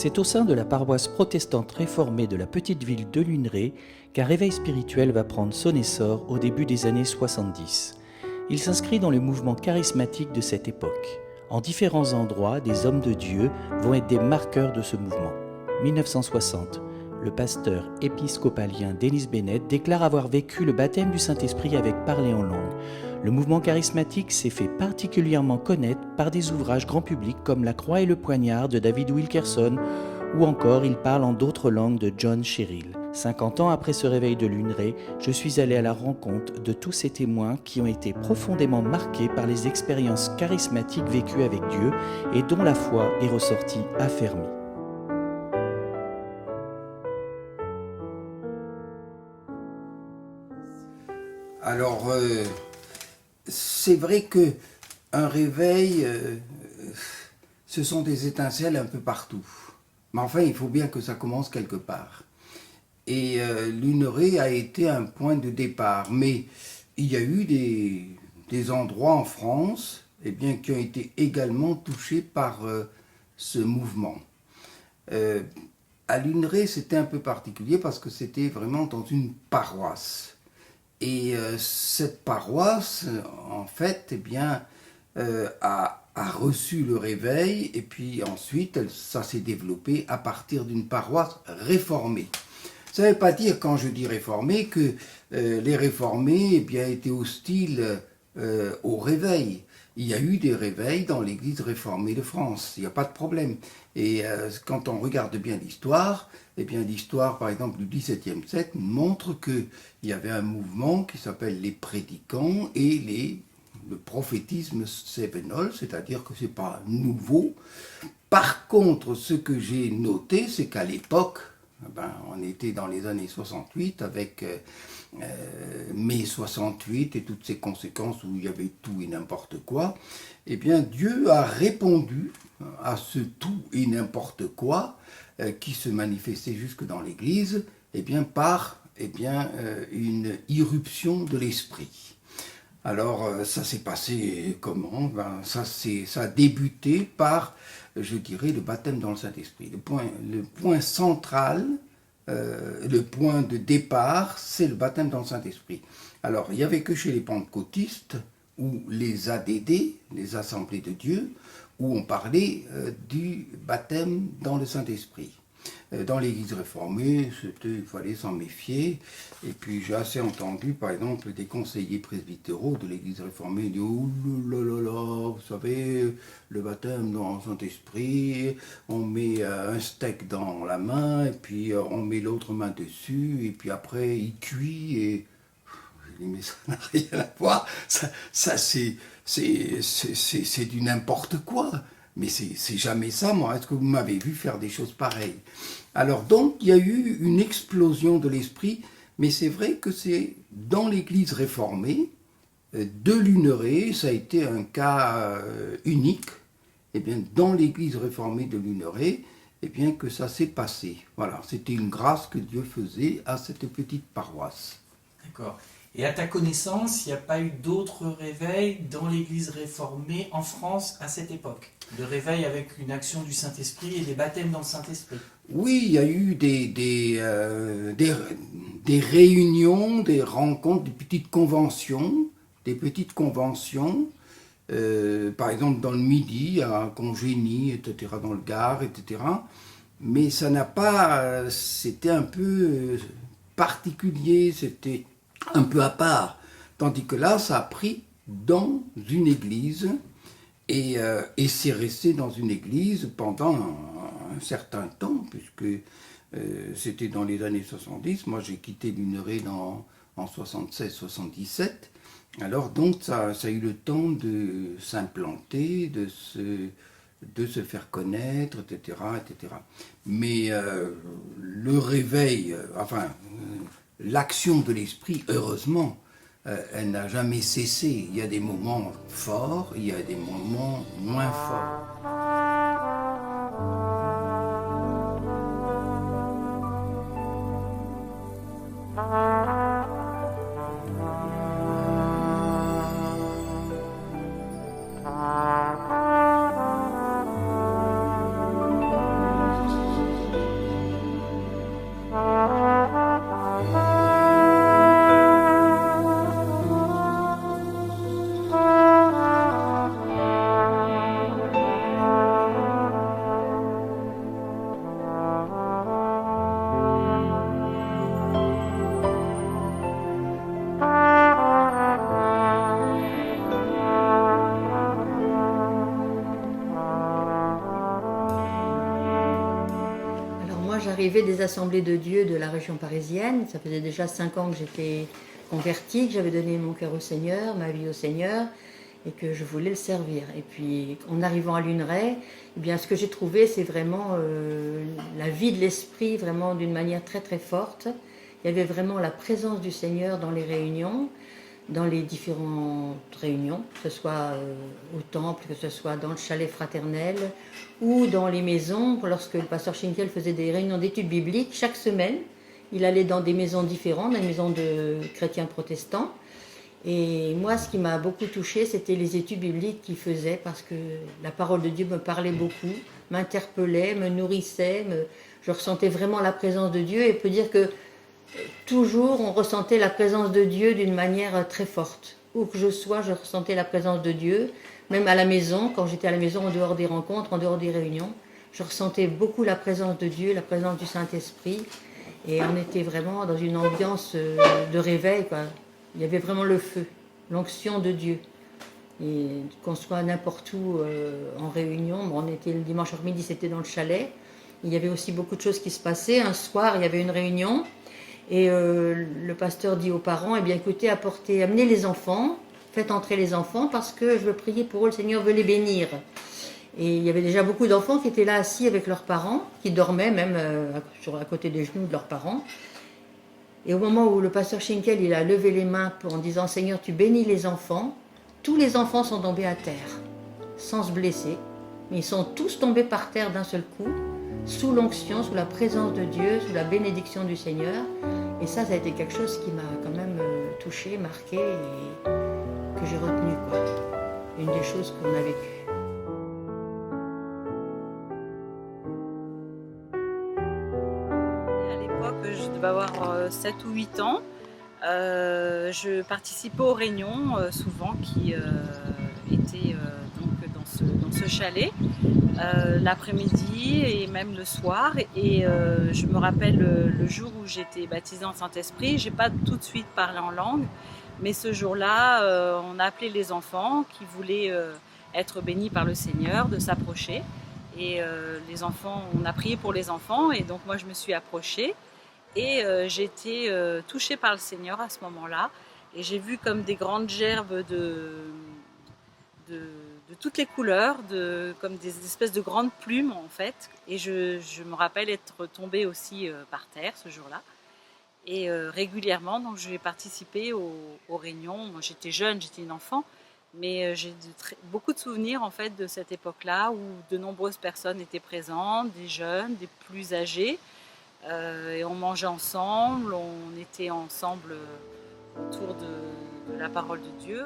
C'est au sein de la paroisse protestante réformée de la petite ville de Luneray qu'un réveil spirituel va prendre son essor au début des années 70. Il s'inscrit dans le mouvement charismatique de cette époque. En différents endroits, des hommes de Dieu vont être des marqueurs de ce mouvement. 1960, le pasteur épiscopalien Dennis Bennett déclare avoir vécu le baptême du Saint-Esprit avec parler en langue. Le mouvement charismatique s'est fait particulièrement connaître par des ouvrages grand public comme La Croix et le Poignard de David Wilkerson ou encore Il parle en d'autres langues de John Sherrill. 50 ans après ce réveil de Luneray, je suis allé à la rencontre de tous ces témoins qui ont été profondément marqués par les expériences charismatiques vécues avec Dieu et dont la foi est ressortie affermie. Alors, c'est vrai que un réveil, ce sont des étincelles un peu partout. Mais enfin, il faut bien que ça commence quelque part. Et Luneray a été un point de départ. Mais il y a eu des endroits en France qui ont été également touchés par ce mouvement. À Luneray, c'était un peu particulier parce que c'était vraiment dans une paroisse. Et cette paroisse, en fait, a reçu le réveil, et puis ensuite, ça s'est développé à partir d'une paroisse réformée. Ça ne veut pas dire, quand je dis réformée, que les réformés étaient hostiles au réveil. Il y a eu des réveils dans l'Église réformée de France, il n'y a pas de problème. Et quand on regarde bien l'histoire, l'histoire, par exemple, du XVIIe siècle montre qu'il y avait un mouvement qui s'appelle les prédicants et le prophétisme cévenol, c'est-à-dire que ce n'est pas nouveau. Par contre, ce que j'ai noté, c'est qu'à l'époque, on était dans les années 68 avec mai 68 et toutes ces conséquences où il y avait tout et n'importe quoi. Dieu a répondu à ce tout et n'importe quoi qui se manifestait jusque dans l'Église, par une irruption de l'esprit. Alors ça s'est passé comment? Ça a débuté par, je dirais, le baptême dans le Saint-Esprit. Le point central, le point de départ, c'est le baptême dans le Saint-Esprit. Alors il n'y avait que chez les pentecôtistes ou les ADD, les Assemblées de Dieu, où on parlait du baptême dans le Saint-Esprit. Dans l'Église réformée, il fallait s'en méfier. Et puis j'ai assez entendu, par exemple, des conseillers presbytéraux de l'Église réformée dire « Oh là là là, vous savez, le baptême dans le Saint-Esprit, on met un steak dans la main, et puis on met l'autre main dessus, et puis après il cuit, et... » Je dis « Mais ça n'a rien à voir, ça c'est du n'importe quoi. » Mais c'est jamais ça, moi. Est-ce que vous m'avez vu faire des choses pareilles? Alors donc, il y a eu une explosion de l'esprit, mais c'est vrai que c'est dans l'Église réformée de Luneray, ça a été un cas unique, dans l'Église réformée de Luneray, que ça s'est passé. Voilà, c'était une grâce que Dieu faisait à cette petite paroisse. D'accord. Et à ta connaissance, il n'y a pas eu d'autres réveils dans l'Église réformée en France à cette époque? De réveils avec une action du Saint-Esprit et des baptêmes dans le Saint-Esprit? Oui, il y a eu des réunions, des rencontres, des petites conventions. Par exemple, dans le Midi, à Congénie, etc., dans le Gard, etc. Mais ça n'a pas... C'était un peu particulier, c'était un peu à part. Tandis que là, ça a pris dans une église et c'est resté dans une église pendant un certain temps, puisque c'était dans les années 70. Moi, j'ai quitté Luneray en 76-77. Alors donc, ça a eu le temps de s'implanter, de se faire connaître, etc., etc. Mais le réveil, l'action de l'esprit, heureusement, elle n'a jamais cessé. Il y a des moments forts, il y a des moments moins forts. arrivée des assemblées de Dieu de la région parisienne. Ça faisait déjà 5 ans que j'étais convertie, que j'avais donné mon cœur au Seigneur, ma vie au Seigneur, et que je voulais le servir. Et puis, en arrivant à Luneray, eh bien, ce que j'ai trouvé, c'est vraiment la vie de l'esprit, vraiment d'une manière très très forte. Il y avait vraiment la présence du Seigneur dans les réunions, dans les différentes réunions, que ce soit au temple, que ce soit dans le chalet fraternel ou dans les maisons. Lorsque le pasteur Schinkel faisait des réunions d'études bibliques, chaque semaine, il allait dans des maisons différentes, dans des maisons de chrétiens protestants. Et moi, ce qui m'a beaucoup touchée, c'était les études bibliques qu'il faisait, parce que la parole de Dieu me parlait beaucoup, m'interpellait, me nourrissait, je ressentais vraiment la présence de Dieu, et peut dire que toujours on ressentait la présence de Dieu d'une manière très forte. Où que je sois, je ressentais la présence de Dieu, même à la maison, quand j'étais à la maison, en dehors des rencontres, en dehors des réunions, je ressentais beaucoup la présence de Dieu, la présence du Saint-Esprit, et on était vraiment dans une ambiance de réveil, quoi. Il y avait vraiment le feu, l'onction de Dieu. Et qu'on soit n'importe où en réunion, on était le dimanche après-midi, c'était dans le chalet. Il y avait aussi beaucoup de choses qui se passaient. Un soir, il y avait une réunion et le pasteur dit aux parents, eh bien écoutez, amenez les enfants, faites entrer les enfants parce que je veux prier pour eux, le Seigneur veut les bénir. Et il y avait déjà beaucoup d'enfants qui étaient là assis avec leurs parents, qui dormaient même à côté des genoux de leurs parents. Et au moment où le pasteur Schinkel il a levé les mains en disant « Seigneur, tu bénis les enfants », tous les enfants sont tombés à terre, sans se blesser. Mais ils sont tous tombés par terre d'un seul coup, sous l'onction, sous la présence de Dieu, sous la bénédiction du Seigneur. Et ça a été quelque chose qui m'a quand même touchée, marquée et que j'ai retenu, quoi. Une des choses qu'on a vécues. Je devais avoir 7 ou 8 ans. Je participais aux réunions souvent qui étaient donc dans ce chalet l'après-midi et même le soir. Et je me rappelle le jour où j'étais baptisée en Saint-Esprit, j'ai pas tout de suite parlé en langue, mais ce jour-là, on a appelé les enfants qui voulaient être bénis par le Seigneur de s'approcher. Et les enfants, on a prié pour les enfants et donc moi je me suis approchée. Et j'ai été touchée par le Seigneur à ce moment-là. Et j'ai vu comme des grandes gerbes de toutes les couleurs, comme des espèces de grandes plumes en fait. Et je me rappelle être tombée aussi par terre ce jour-là. Et régulièrement, donc je vais participer aux réunions. Moi j'étais jeune, j'étais une enfant. Mais j'ai beaucoup de souvenirs en fait de cette époque-là où de nombreuses personnes étaient présentes, des jeunes, des plus âgés. Et on mangeait ensemble, on était ensemble autour de la parole de Dieu.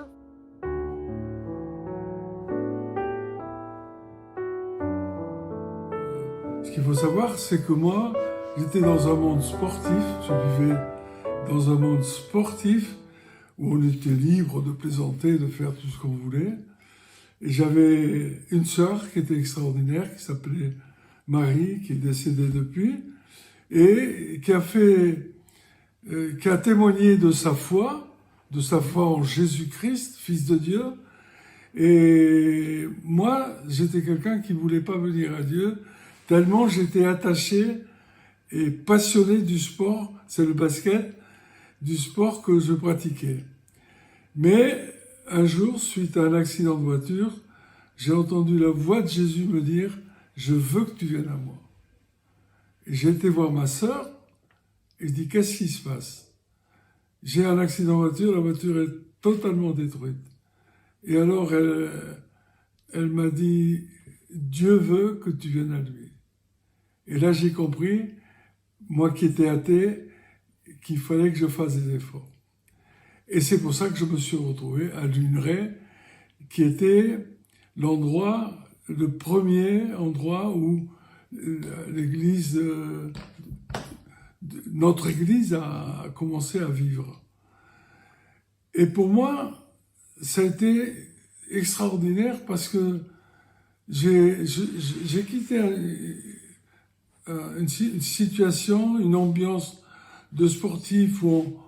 Ce qu'il faut savoir, c'est que moi, j'étais dans un monde sportif, je vivais dans un monde sportif où on était libre de plaisanter, de faire tout ce qu'on voulait. Et j'avais une sœur qui était extraordinaire, qui s'appelait Marie, qui est décédée depuis, et qui a témoigné de sa foi en Jésus-Christ, Fils de Dieu. Et moi, j'étais quelqu'un qui voulait pas venir à Dieu, tellement j'étais attaché et passionné du sport, c'est le basket, du sport que je pratiquais. Mais un jour, suite à un accident de voiture, j'ai entendu la voix de Jésus me dire « Je veux que tu viennes à moi ». Et j'ai été voir ma sœur et je dis « Qu'est-ce qui se passe ?» J'ai un accident de voiture, la voiture est totalement détruite. Et alors elle m'a dit « Dieu veut que tu viennes à lui ». Et là j'ai compris, moi qui étais athée, qu'il fallait que je fasse des efforts. Et c'est pour ça que je me suis retrouvé à Luneray, qui était le premier endroit où l'église, notre église a commencé à vivre. Et pour moi, ça a été extraordinaire parce que j'ai quitté une situation, une ambiance de sportif où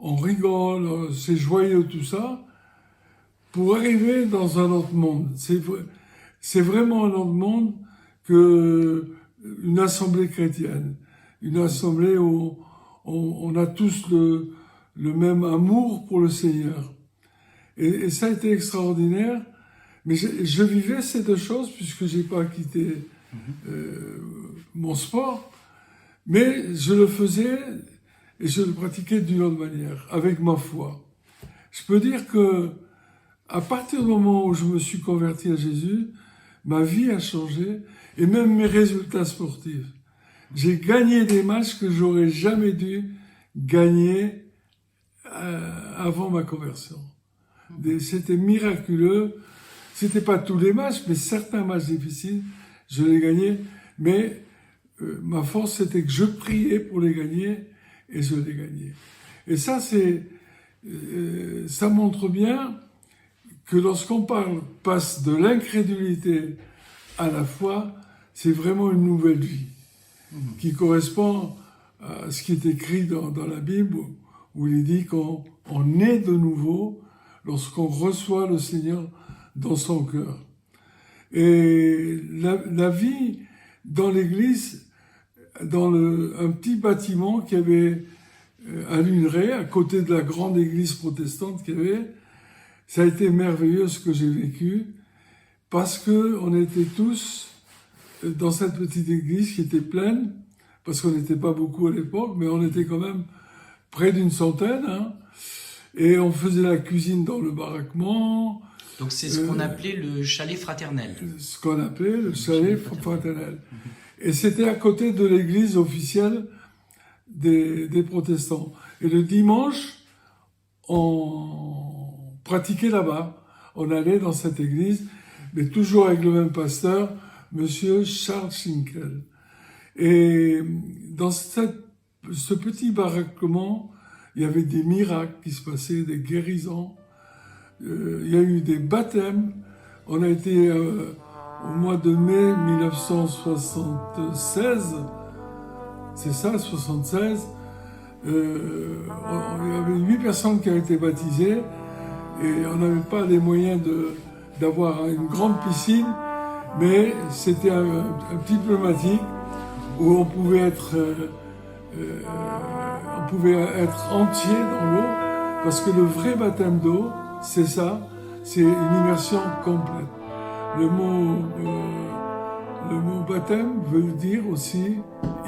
on rigole, c'est joyeux, tout ça, pour arriver dans un autre monde. C'est vraiment un autre monde que une assemblée chrétienne. une assemblée où on a tous le même amour pour le Seigneur. Et ça a été extraordinaire. Mais je vivais ces deux choses puisque j'ai pas quitté mon sport. Mais je le faisais et je le pratiquais d'une autre manière, avec ma foi. Je peux dire que à partir du moment où je me suis converti à Jésus, ma vie a changé et même mes résultats sportifs. J'ai gagné des matchs que j'aurais jamais dû gagner avant ma conversion. C'était miraculeux. C'était pas tous les matchs, mais certains matchs difficiles, je les gagnais. Mais ma force, c'était que je priais pour les gagner et je les gagnais. Et ça, ça montre bien que lorsqu'on passe de l'incrédulité à la foi, c'est vraiment une nouvelle vie qui correspond à ce qui est écrit dans la Bible où il est dit qu'on est de nouveau lorsqu'on reçoit le Seigneur dans son cœur. Et la vie dans l'église, dans un petit bâtiment qu'il y avait à Luneray, à côté de la grande église protestante qu'il y avait, ça a été merveilleux ce que j'ai vécu, parce que on était tous dans cette petite église qui était pleine, parce qu'on n'était pas beaucoup à l'époque, mais on était quand même près d'une centaine, hein, et on faisait la cuisine dans le baraquement. Donc c'est ce qu'on appelait le chalet fraternel. Ce qu'on appelait le chalet fraternel. Et c'était à côté de l'église officielle des protestants. Et le dimanche, on pratiquait là-bas. On allait dans cette église, mais toujours avec le même pasteur, Monsieur Charles Schinkel. Et dans ce petit baraquement, il y avait des miracles qui se passaient, des guérisons. Il y a eu des baptêmes. On a été au mois de mai 1976, c'est ça, 76. Il y avait 8 personnes qui ont été baptisées et on n'avait pas les moyens d'avoir une grande piscine, mais c'était un petit pneumatique où on pouvait être entier dans l'eau, parce que le vrai baptême d'eau, c'est ça, c'est une immersion complète. Le mot baptême veut dire aussi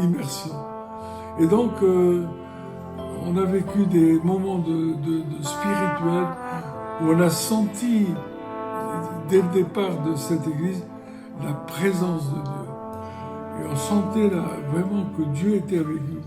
immersion. Et donc, on a vécu des moments de spirituel où on a senti, dès le départ de cette église, la présence de Dieu. Et on sentait là vraiment que Dieu était avec nous.